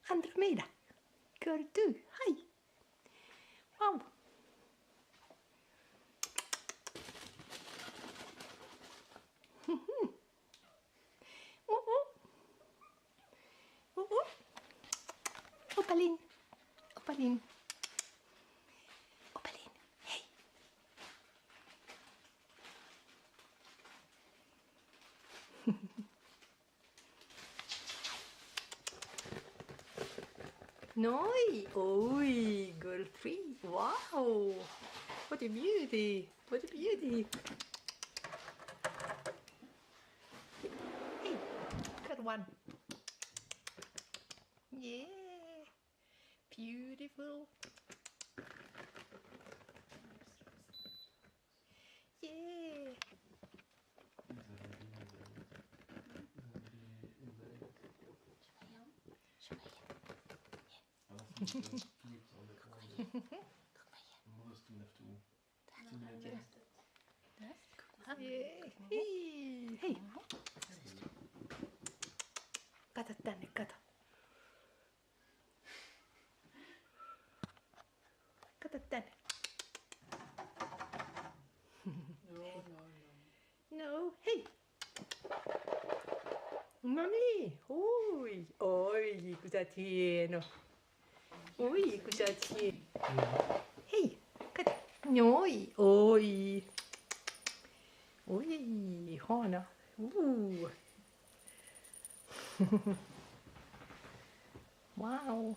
Andromeda. Good too. Hi. Wow. Opaline. Opaline. Opaline. Hey. Noi. Oi, girl free. Wow. What a beauty. What a beauty. Hey, good one. Yeah. Beautiful. Yeah. Hey. Hey. Kato tänne, kato. Kato tänne. No, hei. No niin, oi, oi, kun sä oot hieno. Oi, kun sä oot hieno. Hei, kato. Noi, oi. Oi, ihana. Wow.